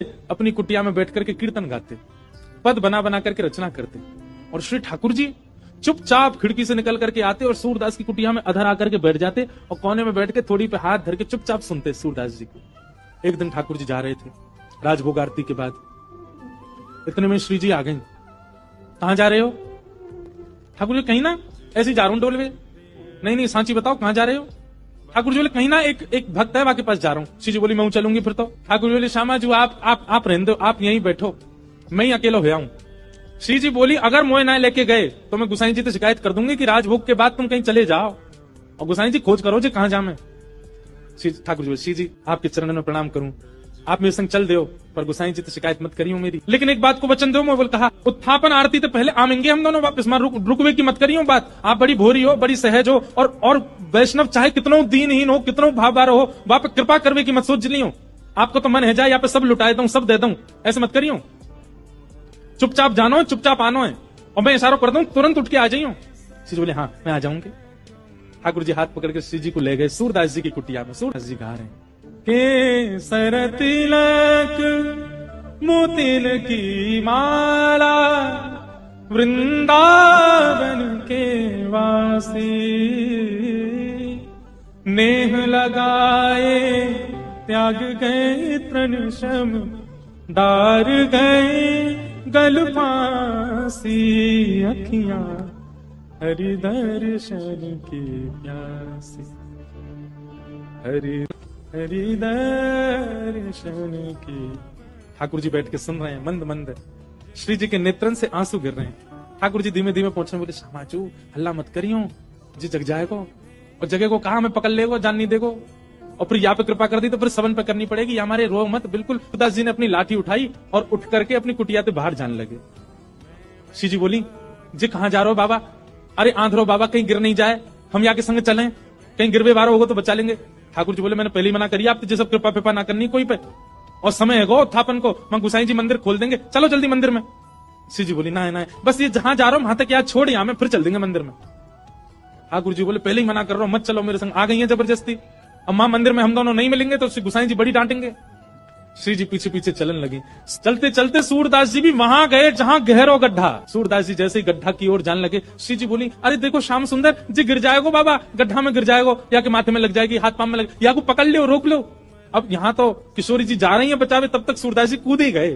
अपनी कुटिया में बैठ करके कीर्तन गाते, पद बना बना करके रचना करते, और श्री ठाकुर जी चुपचाप खिड़की से निकल करके आते और सूरदास की कुटिया में अधर आकर के बैठ जाते और कोने में बैठ के थोड़ी पे हाथ धर के चुपचाप सुनते सूरदास जी को। एक दिन ठाकुर जी जा रहे थे राजभोग आरती के बाद, इतने में श्री जी आ गई। कहां जा रहे हो? ठाकुर जी कहीं ना ऐसे जा रहा हूं डोलवे। नहीं नहीं सांची बताओ कहां जा रहे हो? ठाकुर जी बोले कहीं ना एक भक्त है वहां के पास जा रहा हूं। श्री जी बोली मैं चलूंगी फिर तो। ठाकुर जी बोले श्यामा जी आप रहने दो, आप यहीं बैठो, मैं ही अकेला हो हूं। श्री जी बोली अगर मोए ना लेके गए तो मैं गुसाई जी से शिकायत कर दूंगी कि राजभोग के बाद तुम कहीं चले जाओ और गुसाई जी खोज करो जी कहां जा मैं। ठाकुर जी बोले श्री जी आपके चरणों में प्रणाम करूं, आप मेरे संग चल दो, पर गुसाई जी तो शिकायत मत करियो मेरी, लेकिन एक बात को वचन दो। मैं बोल कहा उत्थापन आरती तो पहले आमेंगे हम दोनों वापस, मां रुकवे की मत करियो बात। आप बड़ी भोरी हो, बड़ी सहज हो, और वैष्णव चाहे कितनों दीनहीन हो, कितनों भावबार हो, वहां पे कृपा करवे की मत सोच लियो। आपको तो मन है जाए यहाँ पे सब लुटाए दूं, सब दे दूं, ऐसे मत करियो। चुपचाप जानो, चुपचाप आनो है, और मैं इशारा कर दूं तुरंत उठ के आ जाइयो। श्री जी बोले हाँ मैं आ जाऊंगी। ठाकुर जी हाथ पकड़ के श्री जी को ले गए सूरदास जी की कुटिया में। सूरदास जी गा रहे हैं केसर तिलक मोतिन की माला वृंदावन के वासी, नेह लगाए त्याग गए तृण शम डार गए गल फांसी, अखियां हरि दर्शन की प्यासी, हरि दर्शन की। ठाकुर जी बैठ के सुन रहे हैं मंद मंद, श्री जी के नेत्रन से आंसू गिर रहे हैं। ठाकुर जी धीमे धीमे पहुंचने बोले श्यामाचू हल्ला मत करियो जी, जग जाएगो, और जगह को कहा मैं पकड़ लेगो, जान नहीं देगो, और फिर यहाँ पे कृपा कर दी तो फिर सबन पे करनी पड़ेगी, हमारे रो मत। बिल्कुल सूरदास जी ने अपनी लाठी उठाई और उठ करके अपनी कुटिया से बाहर जाने लगे। श्री जी बोली जी कहां जा रहे हो बाबा? अरे आंधरो बाबा कहीं गिर नहीं जाए, हम यहाँ के संग चलें, कहीं गिरवे बारो होगा तो बचा लेंगे। ठाकुर जी बोले मैंने पहले ही मना करी आप जैसे कृपा पिपा ना करनी कोई पे, और समय है गो उत्थापन को, मैं गुसाई जी मंदिर खोल देंगे, चलो जल्दी मंदिर में। श्री जी बोली ना ना बस ये जहां जा रहा हूं वहां तक याद छोड़, यहां में फिर चल देंगे मंदिर में। ठाकुर जी बोले पहले ही मना कर रहा हूं मत चलो मेरे संग। आ गई है जबरदस्ती, अब मां मंदिर में हम दोनों नहीं मिलेंगे तो गुसाई जी बड़ी डांटेंगे। श्री जी पीछे पीछे चलन लगी। चलते चलते सूरदास जी भी वहां गए जहां गहरो गड्ढा। सूरदास जी जैसे ही गड्ढा की ओर जाने लगे, श्री जी बोली अरे देखो श्याम सुंदर जी गिर जाएगो बाबा, गड्ढा में गिर जाएगो, या के माथे में लग जाएगी, हाथ पांव में लग, या को पकड़ लो रोक लो। अब यहाँ तो किशोरी जी जा रही है बचावे, तब तक सूरदास जी कूद ही गए,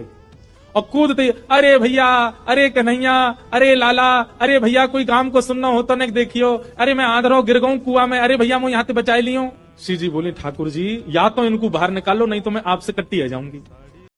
और कूदते अरे भैया, अरे कन्हैया, अरे लाला, अरे भैया कोई काम को सुनना हो तो नहीं देखियो, अरे मैं आंधरो गिर गऊं कुआ में, अरे भैया मैं यहाँ से बचाई लियो। श्री जी बोली ठाकुर जी या तो इनको बाहर निकालो नहीं तो मैं आपसे कट्टी आ जाऊंगी।